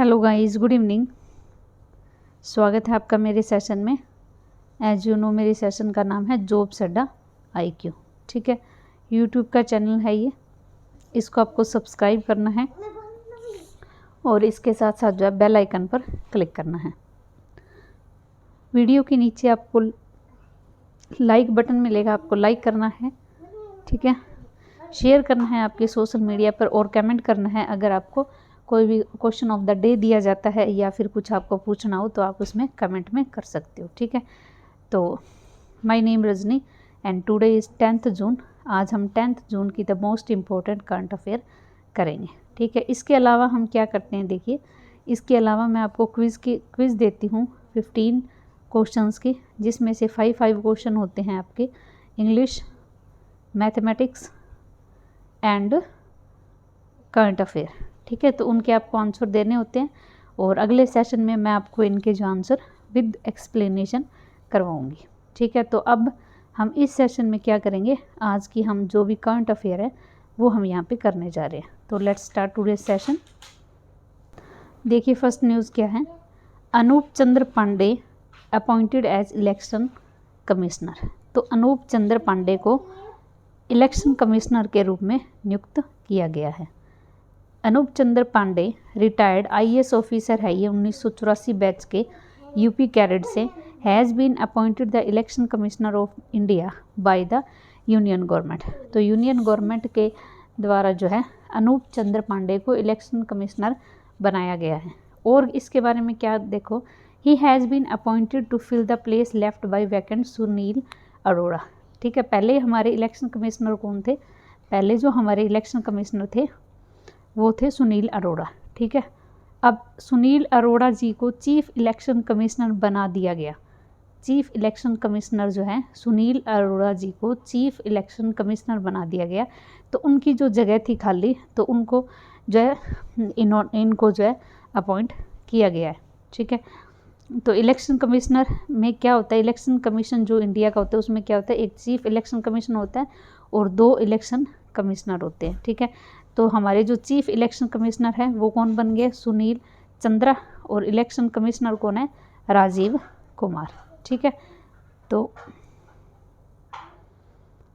Hello guys, good evening. स्वागत है आपका मेरे सेशन में। एज यू नो, मेरे सेशन का नाम है जॉब्स अड्डा IQ। ठीक है, यूट्यूब का चैनल है ये, इसको आपको सब्सक्राइब करना है और इसके साथ साथ जो है बेल आइकन पर क्लिक करना है। वीडियो के नीचे आपको लाइक बटन मिलेगा, आपको लाइक करना है। ठीक है, शेयर करना है आपके सोशल मीडिया पर और कमेंट करना है। अगर आपको कोई भी क्वेश्चन ऑफ द डे दिया जाता है या फिर कुछ आपको पूछना हो तो आप उसमें कमेंट में कर सकते हो। ठीक है, तो my name Rajni and today is 10th जून। आज हम 10th जून की the most important current affair करेंगे। ठीक है, इसके अलावा हम क्या करते हैं, देखिए इसके अलावा मैं आपको क्विज़ देती हूँ 15 क्वेश्चंस की, जिसमें से 5 क्वेश्चन होते हैं आपके English, mathematics and current affair. ठीक है, तो उनके आपको आंसर देने होते हैं और अगले सेशन में मैं आपको इनके जो आंसर विद एक्सप्लेनेशन करवाऊंगी। ठीक है, तो अब हम इस सेशन में क्या करेंगे, आज की हम जो भी करंट अफेयर है वो हम यहाँ पे करने जा रहे हैं। तो लेट्स स्टार्ट टुडे सेशन। देखिए फर्स्ट न्यूज़ क्या है, Anoop Chandra Pandey appointed as election commissioner. तो अनूप चंद्र पांडे को इलेक्शन कमिश्नर के रूप में नियुक्त किया गया है। Anoop Chandra Pandey retired IAS officer है, ये 1984 बैच के यूपी कैडेट से। Has been appointed the election commissioner of India by the union government. तो यूनियन गवर्नमेंट के द्वारा जो है अनूप चंद्र पांडे को इलेक्शन कमिश्नर बनाया गया है। और इसके बारे में क्या देखो, he has been appointed to fill the place left by vacant Sunil Arora. ठीक है, पहले हमारे इलेक्शन कमिश्नर कौन थे, पहले जो हमारे इलेक्शन कमिश्नर थे वो थे सुनील अरोड़ा। ठीक है, अब सुनील अरोड़ा जी को चीफ इलेक्शन कमिश्नर बना दिया गया। चीफ इलेक्शन कमिश्नर जो है सुनील अरोड़ा जी को चीफ इलेक्शन कमिश्नर बना दिया गया। तो उनकी जो जगह थी खाली, तो उनको जो है इनको जो है अपॉइंट किया गया है। ठीक है, तो इलेक्शन कमिश्नर में क्या होता है, इलेक्शन कमीशन जो इंडिया का होता है उसमें क्या होता है, एक चीफ इलेक्शन कमीशन होता है और 2 इलेक्शन कमिश्नर होते हैं। ठीक है, तो हमारे जो चीफ इलेक्शन कमिश्नर है वो कौन बन गए, सुनील चंद्रा, और इलेक्शन कमिश्नर कौन है, राजीव कुमार। ठीक है, तो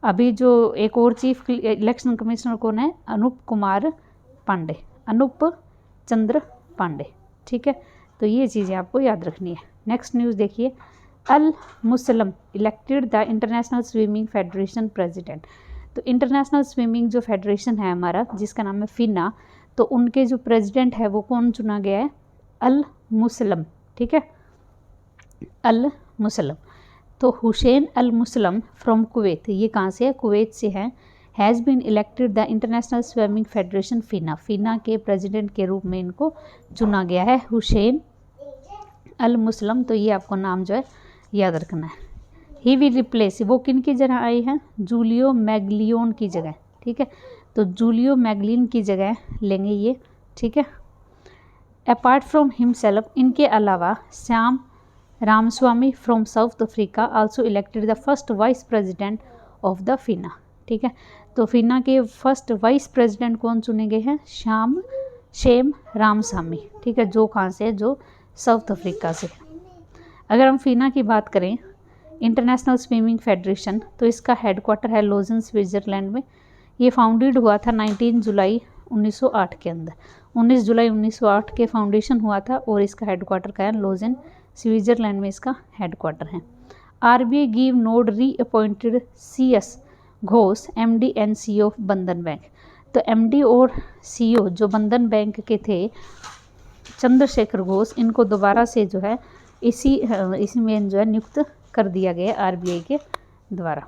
अभी जो एक और चीफ इलेक्शन कमिश्नर कौन है, अनूप कुमार पांडे, अनूप चंद्र पांडे। ठीक है, तो ये चीज़ें आपको याद रखनी है। नेक्स्ट न्यूज़ देखिए, Al Musallam elected the international swimming federation president. तो इंटरनेशनल स्विमिंग जो फेडरेशन है हमारा, जिसका नाम है फिना, तो उनके जो प्रेसिडेंट है वो कौन चुना गया है, अल मुसलम। ठीक है, अल मुसलम। तो Hussain Al Musallam from Kuwait, ये कहाँ से है, कुवैत से है। Has been elected the international swimming federation FINA, FINA के प्रेसिडेंट के रूप में इनको चुना गया है, हुसैन अल मुसलम। तो ये आपको नाम जो है याद रखना है। ही विल रिप्लेस, वो किन की जगह आई है, जूलियो मैगलियोन की जगह। ठीक है, तो जूलियो मैगलिन की जगह लेंगे ये। ठीक है, अपार्ट फ्रॉम हिमसेल्फ, इनके अलावा Shyam Ramaswamy from South Africa also elected the first vice president of the FINA. ठीक है, तो फिना के फर्स्ट वाइस प्रेसिडेंट कौन चुने गए हैं, शेम रामस्वामी। ठीक है, जो कहाँ से है, जो साउथ अफ्रीका से। अगर हम फिना की बात करें, इंटरनेशनल स्विमिंग फेडरेशन, तो इसका हेडक्वार्टर है लोजन स्विट्ज़रलैंड में। ये फाउंडेड हुआ था 19 जुलाई 1908 के अंदर, 19 जुलाई 1908 के फाउंडेशन हुआ था और इसका हेडक्वार्टर का है लोजन स्विट्ज़रलैंड में, इसका हेडक्वार्टर है। RBI गिव नोड री appointed CS Ghosh MD and CEO of Bandhan bank. तो MD और CEO जो बंधन बैंक के थे, चंद्रशेखर घोष, इनको दोबारा से जो है इसी में जो है नियुक्त कर दिया गया RBI के द्वारा।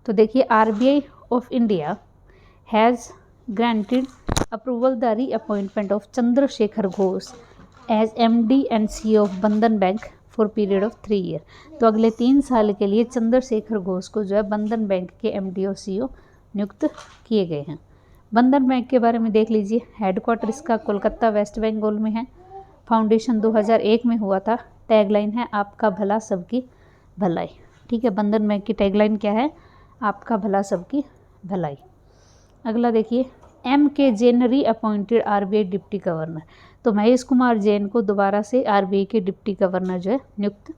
तो देखिए, RBI of India has granted approval the reappointment of Chandrasekhar Ghosh as MD and CEO of Bandhan bank for period of 3 year. तो अगले 3 साल के लिए चंद्रशेखर घोष को जो है बंधन बैंक के MD और CEO नियुक्त किए गए हैं। बंधन बैंक के बारे में देख लीजिए, हेडक्वार्टर इसका कोलकाता वेस्ट बंगाल में है। फाउंडेशन 2001 में हुआ था। टैगलाइन है आपका भला सबकी भलाई। ठीक है, बंधन बैंक की टैगलाइन क्या है, आपका भला सबकी भलाई। अगला देखिए, M.K. जैन री अपॉइंटेड RBI डिप्टी गवर्नर। तो महेश कुमार जैन को दोबारा से RBI के डिप्टी गवर्नर जो है नियुक्त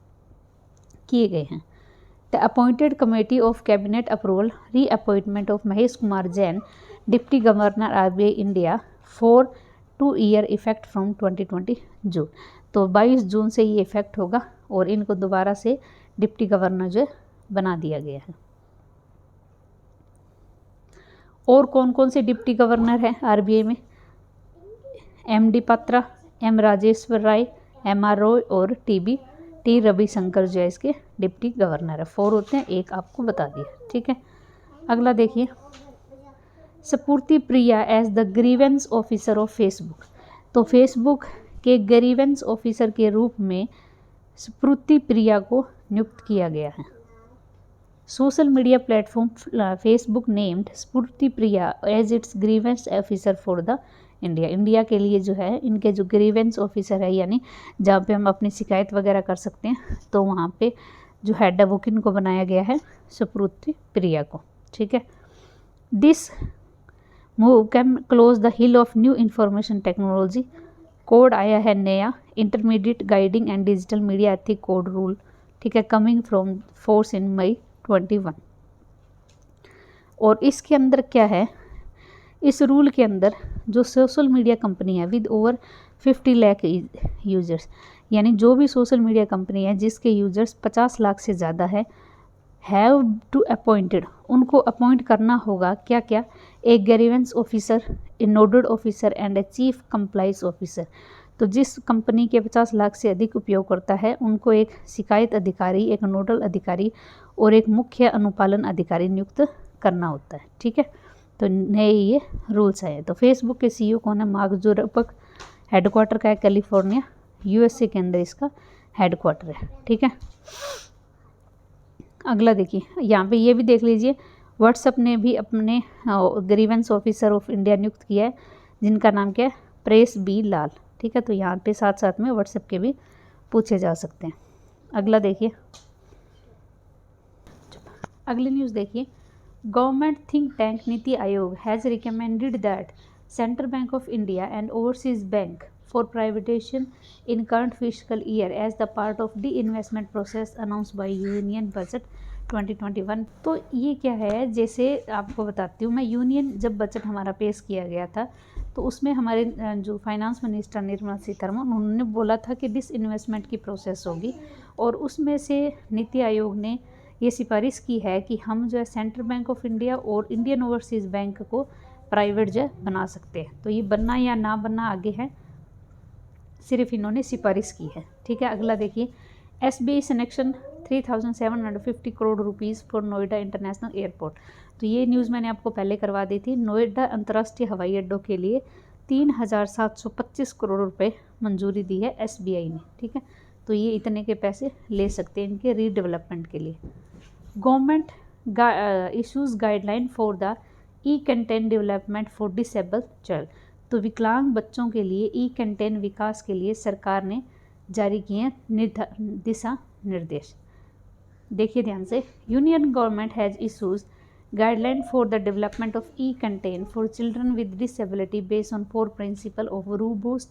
किए गए हैं। The appointed committee of cabinet approval reappointment of Mahesh Kumar Jain deputy governor RBI India for 2 year effect from 2020 June. तो 22 जून से ये इफेक्ट होगा और इनको दोबारा से डिप्टी गवर्नर जो है बना दिया गया है। और कौन कौन से डिप्टी गवर्नर हैं RBI में? MD पात्रा, M राजेश्वर राय, MR रॉय और T रविशंकर जो है इसके डिप्टी गवर्नर है। 4 होते हैं, एक आपको बता दिया, ठीक है। अगला देखिए, Sphurti Priya as the grievance officer of Facebook. तो फेसबुक के ग्रीवेंस ऑफिसर के रूप में स्फूर्ति प्रिया को नियुक्त किया गया है। Social media platform Facebook named Sphurti Priya as its grievance officer for the India के लिए जो है इनके जो ग्रीवेंस ऑफिसर है, यानी जहाँ पे हम अपनी शिकायत वगैरह कर सकते हैं, तो वहाँ पे जो हेड है वो किन को बनाया गया है? स्फूर्ति प्रिया को, ठीक है। This move can close the hill of new information technology code आया है नया, intermediate guiding and digital media ethic code rule, ठीक है, कमिंग फ्रॉम फोर्स इन मई 21। और इसके अंदर क्या है? इस रूल के अंदर जो सोशल मीडिया कंपनी है विद ओवर 50 लाख यूजर्स, यानी जो भी सोशल मीडिया कंपनी है जिसके यूजर्स 50 लाख से ज़्यादा है, हैव टू अपॉइंटेड, उनको अपॉइंट करना होगा क्या क्या? एक grievance officer, A nodal officer and a chief compliance officer. तो जिस कंपनी के 50 लाख से अधिक उपयोगकर्ता है उनको एक शिकायत अधिकारी, एक नोडल अधिकारी और एक मुख्य अनुपालन अधिकारी नियुक्त करना होता है, ठीक है। तो नए ये रूल्स हैं। तो फेसबुक के CEO कौन है? मार्क जुकरबर्ग, हेडक्वार्टर का है कैलिफोर्निया, USA के अंदर इसका हेडक्वार्टर है, ठीक है। अगला देखिए, यहाँ पे ये भी देख लीजिए, व्हाट्सएप ने भी अपने ग्रीवेंस ऑफिसर ऑफ इंडिया नियुक्त किया है, जिनका नाम क्या है? प्रेस बी लाल, ठीक है। तो यहाँ पे साथ साथ में व्हाट्सएप के भी पूछे जा सकते हैं। अगला देखिए, अगली न्यूज़ देखिए, government think tank NITI Aayog has recommended that Central Bank of India and Overseas Bank for privatisation in current physical year as the part of disinvestment process announce by union budget 2021। तो ये क्या है? जैसे आपको बताती हूँ मैं, यूनियन जब बजट हमारा पेश किया गया था तो उसमें हमारे जो फाइनेंस मिनिस्टर निर्मला सीतारमण, उन्होंने बोला था कि डिस इन्वेस्टमेंट की प्रोसेस होगी और उसमें से नीति आयोग ने ये सिफारिश की है कि हम जो है सेंट्रल बैंक ऑफ इंडिया और इंडियन ओवरसीज़ बैंक को प्राइवेट जो है बना सकते हैं। तो ये बनना या ना बनना आगे है, सिर्फ इन्होंने सिफारिश की है, ठीक है। अगला देखिए, SBI sanction 3750 crore rupees for Noida international airport. तो ये न्यूज़ मैंने आपको पहले करवा दी थी। नोएडा अंतर्राष्ट्रीय हवाई अड्डों के लिए 3725 करोड़ रुपए मंजूरी दी है SBI ने, ठीक है। तो ये इतने के पैसे ले सकते हैं इनके रीडेवलपमेंट के लिए। Government issues guideline for the e content development for disable child. तो विकलांग बच्चों के लिए ई-कंटेंट विकास के लिए सरकार ने जारी किए दिशा निर्देश। देखिए ध्यान से, union government has issues guideline for the development of e content for children with disability based on 4 principle of robust,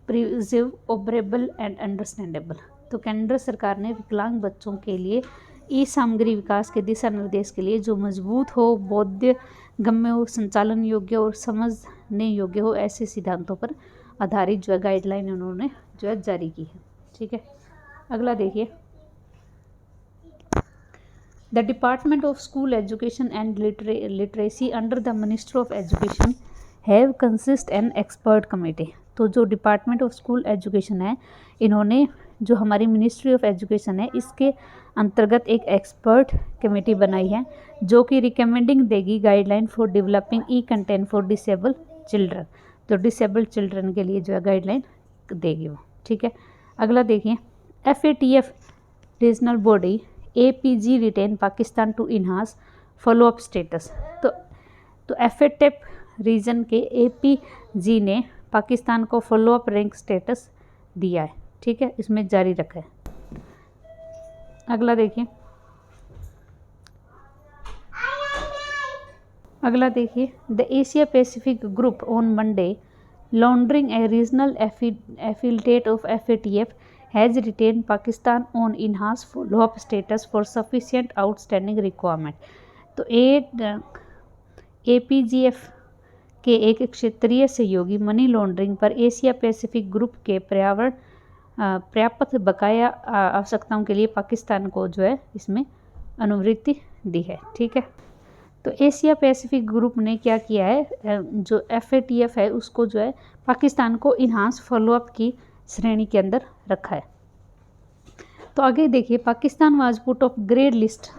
perceivable, operable and understandable. तो केंद्र सरकार ने विकलांग बच्चों के लिए ई सामग्री विकास के दिशा निर्देश के लिए जो मजबूत हो, बोधगम्य हो, संचालन योग्य और समझने योग्य हो, ऐसे सिद्धांतों पर आधारित जो है गाइडलाइन उन्होंने जो है जारी की है, ठीक है। अगला देखिए, the department of school education and literacy under the minister of education have consist an expert committee. तो जो डिपार्टमेंट ऑफ स्कूल एजुकेशन है, इन्होंने जो हमारी मिनिस्ट्री ऑफ एजुकेशन है इसके अंतर्गत एक एक्सपर्ट कमेटी बनाई है जो कि रिकमेंडिंग देगी guideline for developing E content for disable children. तो डिसेबल्ड चिल्ड्रन के लिए जो है गाइडलाइन देगी वो, ठीक है। अगला देखिए, FATF regional body APG retain Pakistan to enhance follow up status. तो FATF रीजन के APG ने पाकिस्तान को फॉलोअप रैंक स्टेटस दिया है, ठीक है, इसमें जारी रखा है। अगला देखिए, अगला देखिए, the Asia Pacific group on Monday laundering A regional affiliate of FATF has retain Pakistan on enhance follow up status for sufficient outstanding requirement. तो APGF के एक क्षेत्रीय सहयोगी मनी लॉन्ड्रिंग पर एशिया पैसिफिक ग्रुप के पर्याप्त बकाया आवश्यकताओं के लिए पाकिस्तान को जो है इसमें अनुवृत्ति दी है। ठीक है, तो एशिया पैसिफिक ग्रुप ने क्या किया है, जो FATF है उसको जो है पाकिस्तान को इन्हांस फॉलोअप की श्रेणी के अंदर रखा है। तो आगे देखिए, Pakistan was put off grey list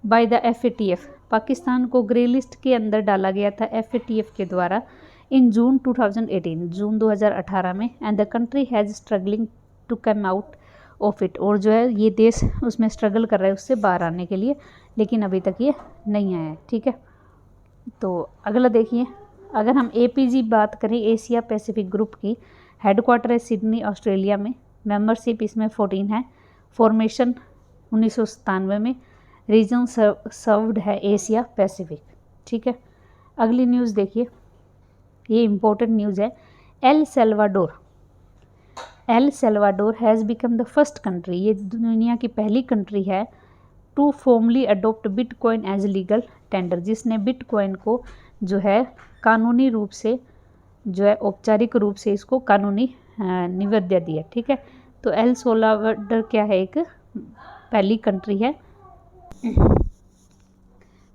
by the FATF। Pakistan को ग्रे लिस्ट के अंदर डाला गया था FATF के द्वारा इन जून 2018, जून 2018 में, and the country has struggling to come out of it. और जो है ये देश उसमें स्ट्रगल कर रहा है उससे बाहर आने के लिए, लेकिन अभी तक ये नहीं आया है। ठीक है, तो अगला देखिए, अगर हम APG बात करें, एशिया पैसिफिक ग्रुप की, हेडक्वार्टर है सिडनी ऑस्ट्रेलिया में, मेंबरशिप इसमें 14 है, फॉर्मेशन 1997 में, रीजन सर्व्ड है एशिया पैसिफिक। ठीक है, अगली न्यूज़ देखिए, ये इम्पोर्टेंट न्यूज़ है। El Salvador has become the first country, ये दुनिया की पहली कंट्री है to formally adopt bitcoin as legal tender, जिसने बिटकॉइन को जो है कानूनी रूप से जो है औपचारिक रूप से इसको कानूनी निविदा दिया। ठीक है, तो एल सल्वाडोर क्या है, एक पहली कंट्री है।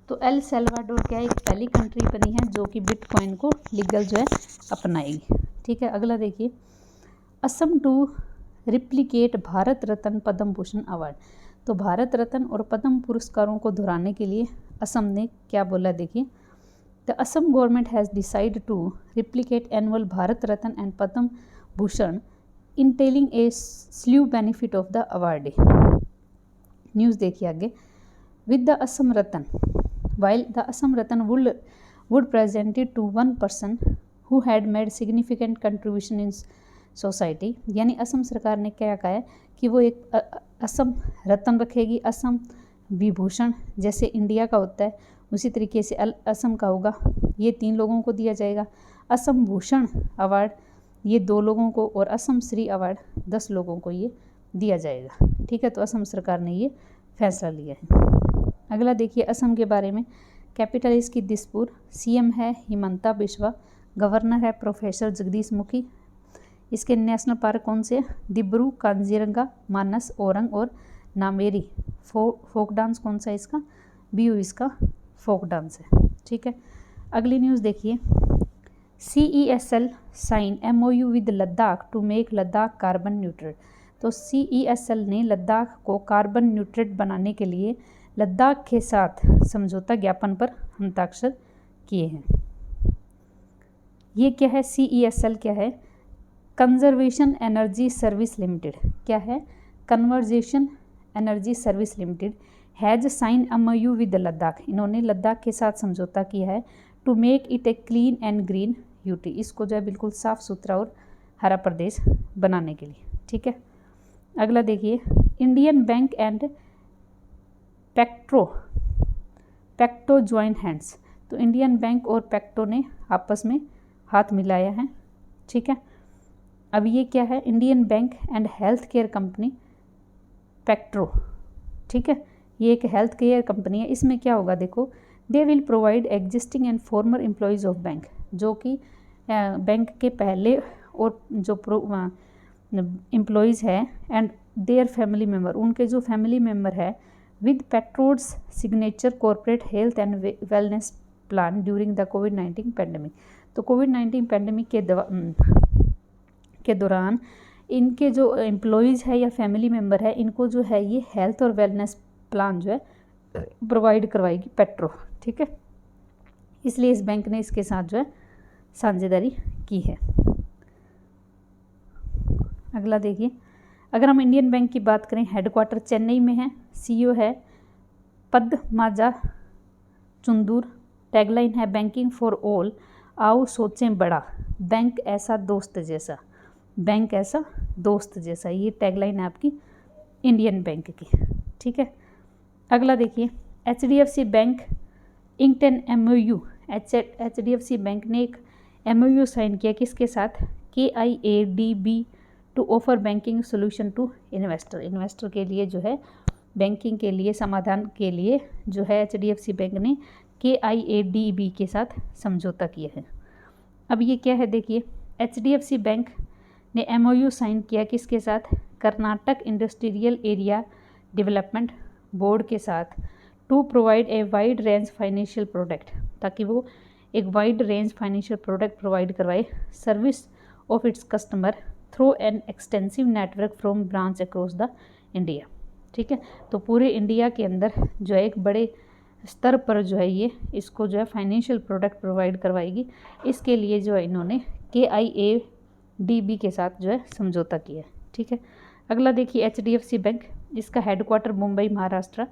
तो एल सल्वाडोर क्या है, एक पहली कंट्री बनी है जो कि बिटकॉइन को लीगल जो है अपनाएगी। ठीक है, अगला देखिए, Assam to replicate Bharat Ratna Padma Bhushan award. तो भारत रत्न और पद्म पुरस्कारों को दोहराने के लिए असम ने क्या बोला, देखिए, the Assam government has decide to replicate annual Bharat Ratna and Padma Bhushan entailing a slew benefit of the awardee. News देखिए आगे, with the Assam Ratan, while the Assam Ratan would presented to one person who had made significant contribution in society। यानी असम सरकार ने क्या कहा है कि वो एक असम रत्न रखेगी, असम विभूषण जैसे इंडिया का होता है उसी तरीके से असम का होगा, ये 3 लोगों को दिया जाएगा। असम भूषण अवार्ड ये 2 लोगों को, और असम श्री अवार्ड 10 लोगों को ये दिया जाएगा। ठीक है, तो असम सरकार ने ये फैसला लिया है। अगला देखिए, असम के बारे में, कैपिटल इसकी दिसपुर, CM है हिमंता बिश्वा, गवर्नर है प्रोफेसर जगदीश मुखी। इसके नेशनल पार्क कौन से, दिब्रू, कांजीरंगा, मानस, औरंग और नामेरी। फोक डांस कौन सा इसका, बिहू इसका फोक डांस है। ठीक है, अगली न्यूज़ देखिए, CESL sign MOU with Ladakh to make Ladakh carbon neutral. तो CESL ने लद्दाख को कार्बन न्यूट्रल बनाने के लिए लद्दाख के साथ समझौता ज्ञापन पर हस्ताक्षर किए हैं। ये क्या है, CESL क्या है, कंजर्वेशन एनर्जी सर्विस लिमिटेड। क्या है, convergence energy service limited has sign MOU with Ladakh. इन्होंने लद्दाख के साथ समझौता किया है to make it a clean and green UT, इसको जो है बिल्कुल साफ़ सुथरा और हरा प्रदेश बनाने के लिए। ठीक है, अगला देखिए, Indian bank and Practo join hands. तो इंडियन बैंक और पैक्टो ने आपस में हाथ मिलाया है। ठीक है, अब ये क्या है, Indian bank and health care company Practo. ठीक है, ये एक हेल्थ केयर कंपनी है। इसमें क्या होगा, देखो, they will provide existing and farmer employees of bank, जो कि बैंक के पहले और जो एम्प्लॉयज़ है एंड देयर फैमिली मेम्बर, उनके जो फैमिली मेम्बर है, with Practo's signature corporate health and wellness plan during the कोविड-19 पैंडमिक। तो कोविड-19 पैंडमिक के दौरान इनके जो एम्प्लॉयज़ है या फैमिली मेम्बर है, इनको जो है ये हेल्थ और वेलनेस प्लान जो है प्रोवाइड करवाएगी पेट्रो। ठीक है, इसलिए इस बैंक ने इसके साथ जो है साझेदारी की है। अगला देखिए, अगर हम इंडियन बैंक की बात करें, हेडक्वार्टर चेन्नई में है, CEO है पद्माजा चुंदूर, टैगलाइन है बैंकिंग फॉर ऑल, आओ सोचें बड़ा, बैंक ऐसा दोस्त जैसा, बैंक ऐसा दोस्त जैसा, ये टैगलाइन है आपकी इंडियन बैंक की। ठीक है, अगला देखिए, HDFC bank inked an MOU, HDFC bank ने एक MOU साइन किया किसके साथ, KIADB to offer banking solution to investor. Investor के लिए जो है बैंकिंग के लिए समाधान के लिए जो है HDFC बैंक ने KIADB के साथ समझौता किया है। अब ये क्या है देखिए, HDFC बैंक ने MOU साइन किया किसके साथ, Karnataka industrial area development board के साथ, to provide a wide range financial product, ताकि वो एक wide range financial product provide करवाए, service of its customer through an extensive network from branch across the India. ठीक है, तो पूरे इंडिया के अंदर जो है एक बड़े स्तर पर जो है ये इसको जो है फाइनेंशियल प्रोडक्ट प्रोवाइड करवाएगी। इसके लिए जो है इन्होंने KIADB के साथ जो है समझौता किया है। ठीक है, अगला देखिए HDFC बैंक, इसका headquarter Mumbai Maharashtra,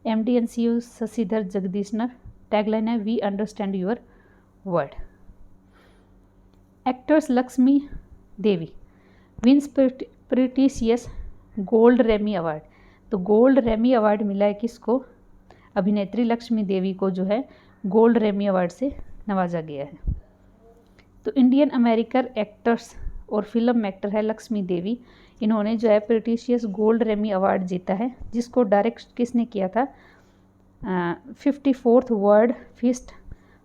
MD and CEO Sashidhar Jagdishan, tagline है we understand your world. Actress Lakshmi Devi wins prestigious gold Remi award. तो गोल्ड रेमी अवार्ड मिला है किसको, अभिनेत्री लक्ष्मी देवी को जो है गोल्ड रेमी अवार्ड से नवाजा गया है। तो इंडियन अमेरिकन एक्टर्स और फिल्म एक्टर है लक्ष्मी देवी, इन्होंने जो है प्रीटिशियस गोल्ड रेमी अवार्ड जीता है, जिसको डायरेक्ट किसने किया था, 54th world feast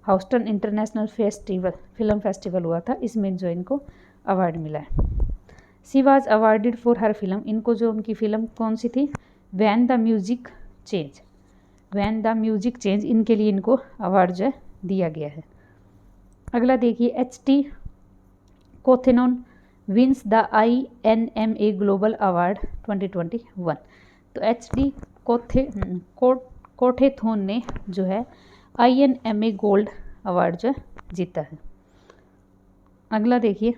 Houston international festival film festival हुआ था, इसमें जो इनको अवार्ड मिला है। She was awarded for her film, इनको जो उनकी फिल्म कौन सी थी, when the music change, when the music change, इनके लिए इनको अवार्ड जो है दिया गया है। अगला देखिए HT codeathon wins the INMA global award 2021। तो HT कोथेथोन ने जो है INMA गोल्ड अवार्ड जो है जीता है। अगला देखिए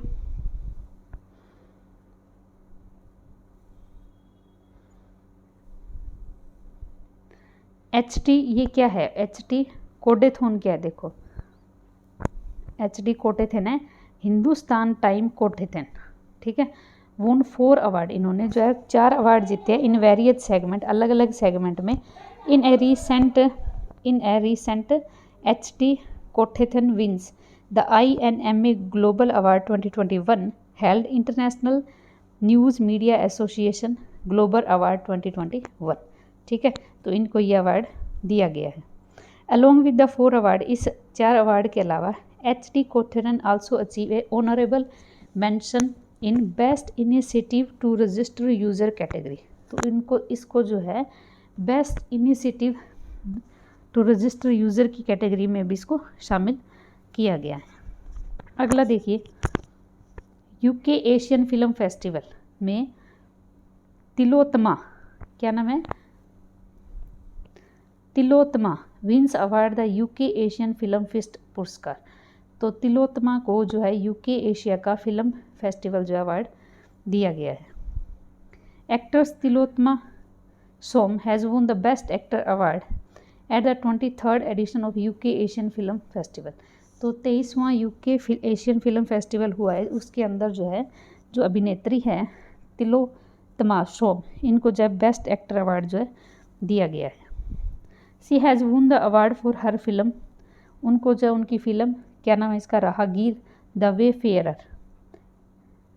HT, ये क्या है, HT कोटेथोन क्या है, देखो HT कोटेथन है हिंदुस्तान टाइम कोटेथन। ठीक है, वोन 4 अवार्ड, इन्होंने जो है 4 अवार्ड जीते हैं इन वेरियस सेगमेंट, अलग अलग सेगमेंट में। In a recent HT codeathon wins the INMA global award 2021 held international news media association global award 2021। ठीक है, तो इनको ये अवार्ड दिया गया है। अलोंग विद द 4 अवार्ड, इस 4 अवार्ड के अलावा HT कोथेनन also achieve a honourable mention in best initiative to register user category. तो इसको जो है best initiative to register user की कैटेगरी में भी इसको शामिल किया गया है। अगला देखिए UK एशियन फिल्म फेस्टिवल में तिलोत्तमा, क्या नाम है, Tillotama wins award the UK Asian film fest पुरस्कार। तो तिलोत्तमा को जो है UK एशिया का फिल्म फेस्टिवल जो अवार्ड दिया गया है। Actress Tillotama Shome has won the best actor award at the 23rd edition of UK Asian film festival. तो 23वां UK एशियन फिल्म फेस्टिवल हुआ है, उसके अंदर जो है जो अभिनेत्री है तिलोत्तमा सोम, इनको जो है बेस्ट एक्टर अवार्ड जो है दिया गया है। She has won the award for her film, उनको जो उनकी फ़िल्म क्या नाम है इसका, राहगीर the way fair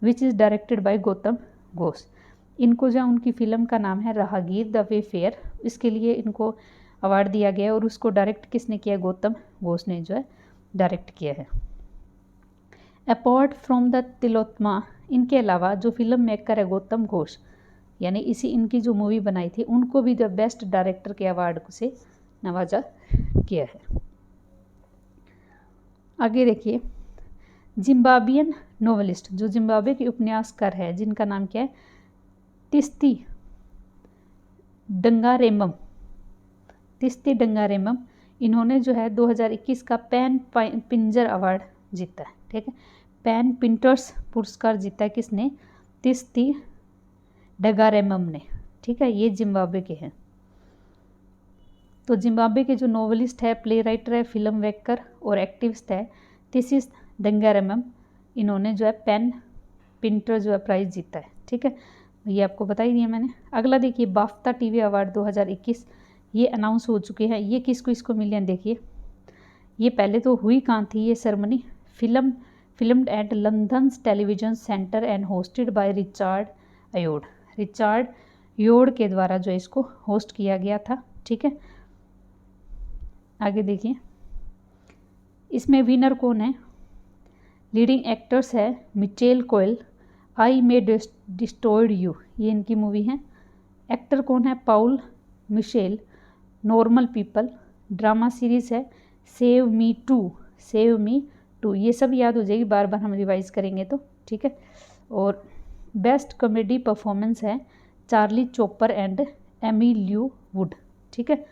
which is directed by Gautam Ghosh. इनको जो उनकी फ़िल्म का नाम है राहगीर द वे फेयर, इसके लिए इनको अवार्ड दिया गया और उसको डायरेक्ट किसने किया, गौतम घोष ने जो है डायरेक्ट किया है। अपार्ट फ्रॉम द तिलोत्तमा, इनके अलावा जो फिल्म मेकर है गौतम घोष, यानी इनकी जो मूवी बनाई थी, उनको भी द बेस्ट डायरेक्टर के अवार्ड से नवाजा किया है। आगे देखिए जिम्बाब्वियन नोवेलिस्ट, जो जिम्बाब्वे के उपन्यासकार है जिनका नाम क्या है, तिस्ती डंगारेमम, इन्होंने जो है 2021 का पैन पिंजर अवार्ड जीता है। ठीक है, पैन पिंटर्स पुरस्कार जीता है किसने, तिस्ती डंगारेमम ने। ठीक है, ये जिम्बाब्वे के हैं। तो जिम्बाब्वे के जो नोवेलिस्ट है, प्ले राइटर है, फिल्म मेकर और एक्टिविस्ट है तिस्ती डंगारेमम, इन्होंने जो है पैन पिंटर जो है प्राइज़ जीता है। ठीक है, ये आपको बता ही दिया मैंने। अगला देखिए बाफ्ता टीवी अवार्ड 2021, ये अनाउंस हो चुके हैं। ये किसको मिले हैं देखिए, ये पहले तो हुई कहाँ थी ये ceremony, filmed at London television centre and hosted by Richard Ayoade. Richard Ayoade के द्वारा जो इसको होस्ट किया गया था। ठीक है, आगे देखिए, इसमें विनर कौन है? लीडिंग एक्टर्स है Michaela Coel, I may destroyed you, ये इनकी मूवी है। एक्टर कौन है? Paul Mescal, normal people. Drama series है सेव मी टू, ये सब याद हो जाएगी, बार बार हम रिवाइज करेंगे तो। ठीक है, और बेस्ट कॉमेडी परफॉर्मेंस है चार्ली चोपर एंड एमिल्यू वुड। ठीक है,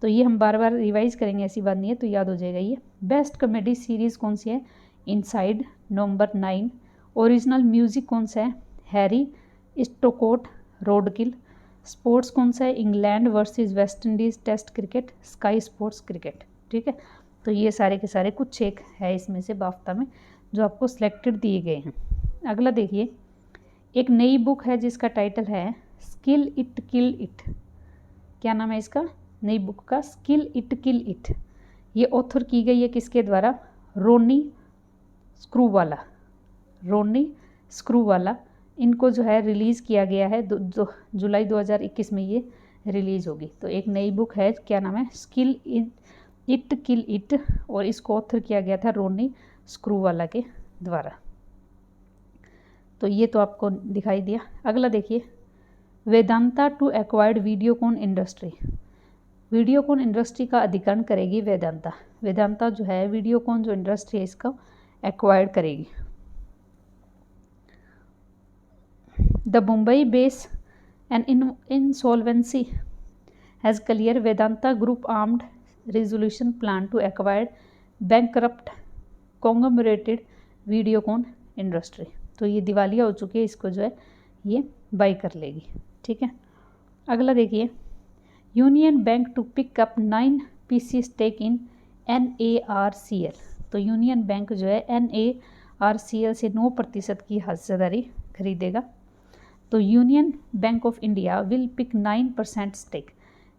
तो ये हम बार बार रिवाइज करेंगे, ऐसी बात नहीं है, तो याद हो जाएगा ये। बेस्ट कॉमेडी सीरीज़ कौन सी है? Inside, number 9। ओरिजिनल म्यूजिक कौन सा है? हैरी स्टोकोट, रोडकिल। स्पोर्ट्स कौन सा है? England versus West Indies test cricket, Sky Sports cricket. ठीक है, तो ये सारे के सारे कुछ एक है इसमें से बाफ्ता में जो आपको सिलेक्टेड दिए गए हैं। अगला देखिए, एक नई बुक है जिसका टाइटल है स्किल इट किल इट। क्या नाम है इसका? नई बुक का स्किल इट किल इट। ये ऑथर की गई है किसके द्वारा? रोनी स्क्रूवाला। इनको जो है रिलीज़ किया गया है जुलाई 2021 में ये रिलीज़ होगी। तो एक नई बुक है, क्या नाम है? स्किल इट किल इट, और इसको ऑथर किया गया था रोनी स्क्रूवाला के द्वारा। तो ये तो आपको दिखाई दिया। अगला देखिए, Vedanta to acquired Videocon industry. Videocon industry का अधिग्रहण करेगी वेदांता जो है वीडियोकॉन जो इंडस्ट्री है इसका एक्वायर्ड करेगी। The Mumbai bench and insolvency has clear Vedanta group armed resolution plan to acquired bankrupt conglomerated Videocon industry. तो ये दिवालिया हो चुकी है, इसको जो है ये बाई कर लेगी। ठीक है, अगला देखिए, Union Bank to pick up 9 PC stake in NARCL। तो यूनियन बैंक जो है NARCL से 9% की हिस्सेदारी खरीदेगा। तो Union Bank of India will pick 9% stake,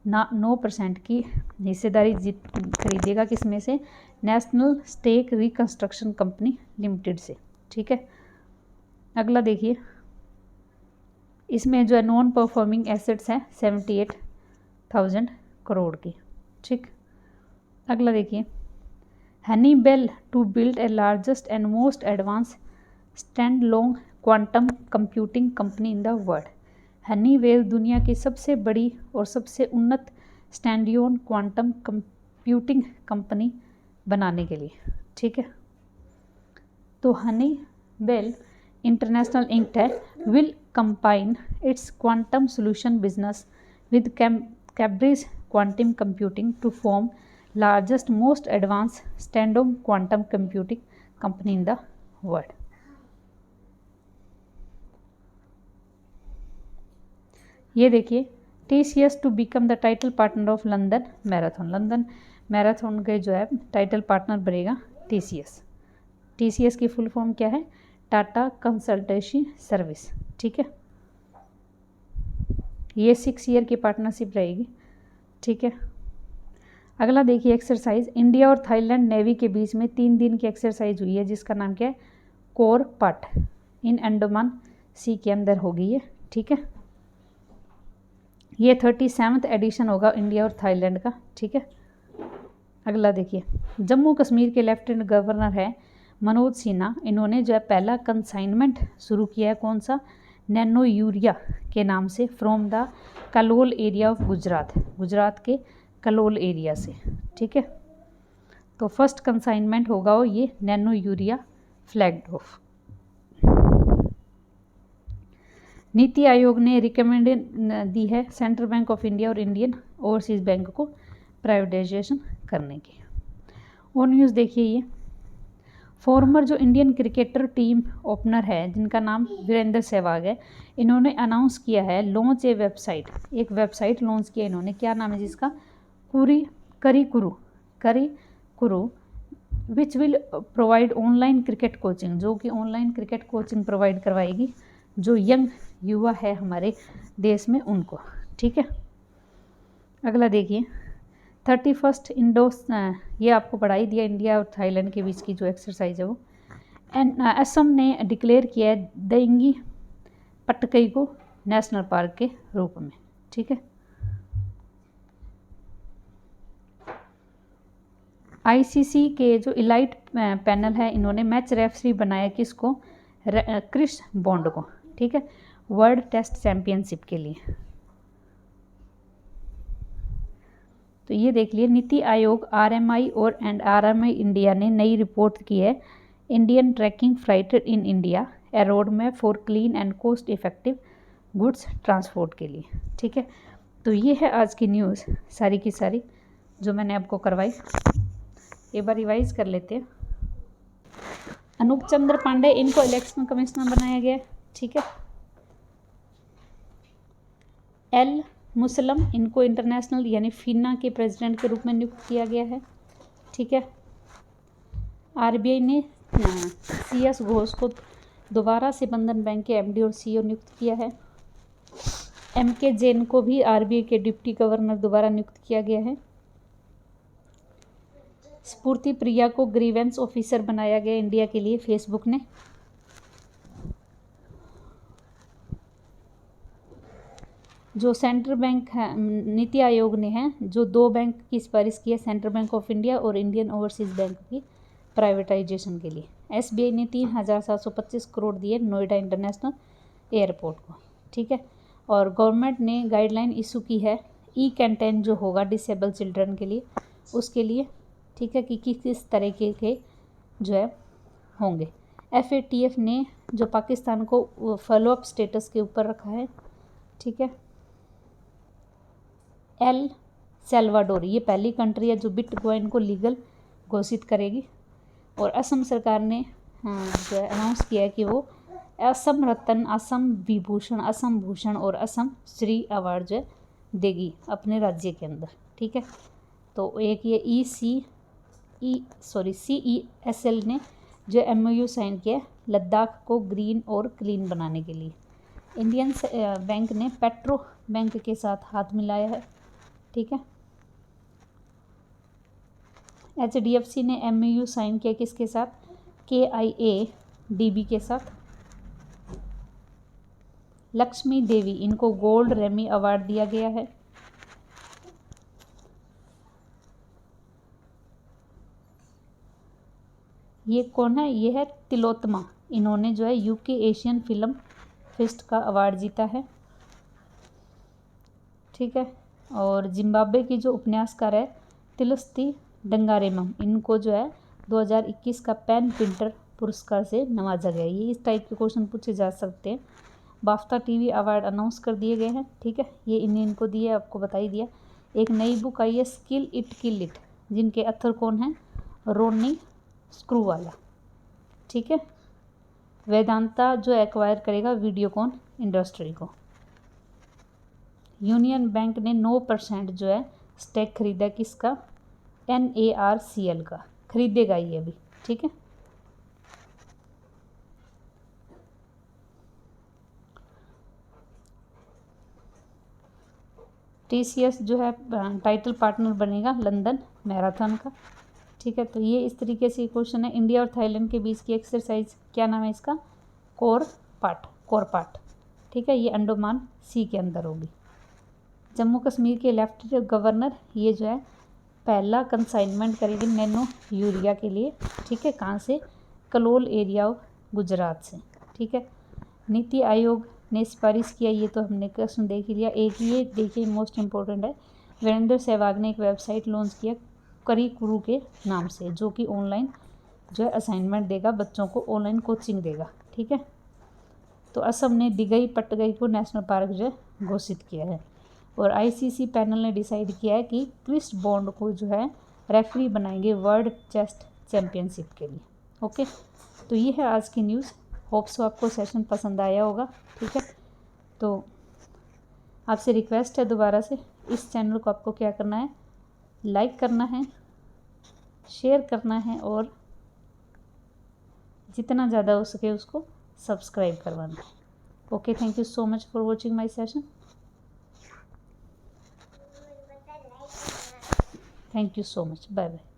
9% की हिस्सेदारी खरीदेगा किसमें से? National stake reconstruction company limited से। ठीक है, अगला देखिए, इसमें जो है नॉन परफॉर्मिंग एसेट्स हैं 78,000 करोड़ की। ठीक, अगला देखिए, Honeywell to build a largest and most advance standalone quantum computing company in the world. Honeywell दुनिया की सबसे बड़ी और सबसे उन्नत स्टैंडलोन क्वांटम कंप्यूटिंग कंपनी बनाने के लिए। ठीक है, तो हनीवेल इंटरनेशनल इंक है will combine its quantum solution business with Cambridge quantum computing to form largest most advance standalone quantum computing company in the world. ये देखिए, TCS to become the title partner of London marathon के जो है title partner बनेगा TCS की full form क्या है? Tata consultancy service. ठीक है, ये 6 ईयर की पार्टनरशिप रहेगी। ठीक है, अगला देखिए, एक्सरसाइज इंडिया और थाईलैंड नेवी के बीच में 3 दिन की एक्सरसाइज हुई है जिसका नाम क्या है? कोर पट इन अंडमान सी के अंदर होगी ये। ठीक है, ये 37वां एडिशन होगा इंडिया और थाईलैंड का। ठीक है, अगला देखिए, जम्मू कश्मीर के लेफ्टिनेंट गवर्नर है मनोज सिन्हा। इन्होंने जो है पहला कंसाइनमेंट शुरू किया है, कौन सा? नैनो यूरिया के नाम से, from the Kalol area of Gujarat के कलोल एरिया से। ठीक है, तो फर्स्ट कंसाइनमेंट होगा वो ये nano urea flagged of. NITI Aayog ने रिकमेंडेशन दी है सेंट्रल बैंक ऑफ इंडिया और इंडियन ओवरसीज बैंक को प्राइवेटाइजेशन करने की। और न्यूज़ देखिए, ये फॉर्मर जो इंडियन क्रिकेटर टीम ओपनर है जिनका नाम वीरेंद्र सहवाग है, इन्होंने अनाउंस किया है लॉन्च एक वेबसाइट लॉन्च किया इन्होंने। क्या नाम है जिसका? करी कुरु which will provide online cricket coaching, जो कि ऑनलाइन क्रिकेट कोचिंग प्रोवाइड करवाएगी जो यंग युवा है हमारे देश में उनको। ठीक है, अगला देखिए, 31 इंडोस ये आपको पढ़ा ही दिया, इंडिया और थाईलैंड के बीच की जो एक्सरसाइज है वो। एंड असम ने डिक्लेयर किया है देंगी पटकई को नेशनल पार्क के रूप में, ठीक है। आईसीसी के जो इलाइट पैनल है इन्होंने मैच रेफरी बनाया किसको, क्रिस बॉन्ड को, ठीक है, वर्ल्ड टेस्ट चैंपियनशिप के लिए। तो ये देख लिए, नीति आयोग, आरएमआई और आरएमआई इंडिया ने नई रिपोर्ट की है, Indian tracking flight in India a road map for clean and cost effective goods transport के लिए, ठीक है। तो ये है आज की न्यूज़ सारी की सारी जो मैंने आपको करवाई। एक बार रिवाइज कर लेते हैं। अनूप चंद्र पांडे इनको इलेक्शन कमिश्नर बनाया गया, ठीक है। एल मुसलम इनको इंटरनेशनल यानी फीना के प्रेसिडेंट के रूप में नियुक्त किया गया है, ठीक है। आरबीआई ने CS घोष को दोबारा से बंधन बैंक के एमडी और सीईओ नियुक्त किया है। MK जैन को भी आरबीआई के डिप्टी गवर्नर दोबारा नियुक्त किया गया है। स्फूर्ति प्रिया को ग्रीवेंस ऑफिसर बनाया गया इंडिया के लिए फेसबुक ने। जो सेंट्रल बैंक है, नीति आयोग ने है जो 2 बैंक की सिफारिश की है, सेंट्रल बैंक ऑफ इंडिया और इंडियन ओवरसीज बैंक की प्राइवेटाइजेशन के लिए। SBI ने 3,725 करोड़ दिए नोएडा इंटरनेशनल एयरपोर्ट को, ठीक है। और गवर्नमेंट ने गाइडलाइन इशू की है E-कैंटीन जो होगा डिसेबल चिल्ड्रन के लिए, उसके लिए, ठीक है, कि किस तरीके के जो है होंगे। FATF ने जो पाकिस्तान को फॉलोअप स्टेटस के ऊपर रखा है, ठीक है। एल सल्वाडोर ये पहली कंट्री है जो बिटकॉइन को लीगल घोषित करेगी। और असम सरकार ने जो है अनाउंस किया है कि वो असम रत्न, असम विभूषण, असम भूषण और असम श्री अवार्ड जो है देगी अपने राज्य के अंदर, ठीक है। तो एक ये CESL ने जो MOU साइन किया लद्दाख को ग्रीन और क्लीन बनाने के लिए। इंडियन बैंक ने पेट्रो बैंक के साथ हाथ मिलाया है, ठीक है। HDFC ने MOU साइन किया किसके साथ, KIADB के साथ। लक्ष्मी देवी इनको गोल्ड रेमी अवार्ड दिया गया है। ये कौन है, ये है तिलोत्तमा, इन्होंने जो है UK एशियन फिल्म फेस्ट का अवार्ड जीता है, ठीक है। और जिम्बाब्वे की जो उपन्यासकार है तिलस्ती डंगारेमम, इनको जो है 2021 का पेन प्रिंटर पुरस्कार से नवाजा गया। ये इस टाइप के क्वेश्चन पूछे जा सकते हैं। बाफ्ता TV अवार्ड अनाउंस कर दिए गए हैं, ठीक है। ये इनको दिए, आपको बता ही दिया। एक नई बुक आई है स्किल इट किल इट, जिनके अथर कौन है, रोनी स्क्रूवाला, ठीक है। वेदांता जो एक्वायर करेगा वीडियोकॉन इंडस्ट्री को। यूनियन बैंक ने 9% जो है स्टेक खरीदा किसका, NARCL का, खरीदेगा ये अभी, ठीक है। TCS जो है टाइटल पार्टनर बनेगा लंदन मैराथन का, ठीक है। तो ये इस तरीके से क्वेश्चन है। इंडिया और थाईलैंड के बीच की एक्सरसाइज क्या नाम है इसका, कोरपाट, ठीक है। ये अंडमान सी के अंदर होगी। जम्मू कश्मीर के लेफ्टिनेंट गवर्नर ये जो है पहला कंसाइनमेंट करेगी नैनो यूरिया के लिए, ठीक है। कहाँ से, कलोल एरिया ऑफ गुजरात से, ठीक है। नीति आयोग ने सिफारिश किया, ये तो हमने क्वेश्चन देख ही लिया। एक ये देखिए मोस्ट इम्पोर्टेंट है, वीरेंद्र सहवाग ने एक वेबसाइट लॉन्च किया करिकुरू के नाम से, जो कि ऑनलाइन जो है असाइनमेंट देगा, बच्चों को ऑनलाइन कोचिंग देगा, ठीक है। तो असम ने दिगई पट्टगई को नेशनल पार्क जो है घोषित किया है। और ICC पैनल ने डिसाइड किया है कि क्रिस बॉन्ड को जो है रेफरी बनाएंगे वर्ल्ड चेस्ट चैम्पियनशिप के लिए, ओके। तो ये है आज की न्यूज़। होप सो आपको सेशन पसंद आया होगा, ठीक है। तो आपसे रिक्वेस्ट है दोबारा से, इस चैनल को आपको क्या करना है, लाइक करना है, शेयर करना है और जितना ज़्यादा हो सके उसको सब्सक्राइब करवाना है, okay. Thank you so much for watching my session. Thank you so much, bye bye.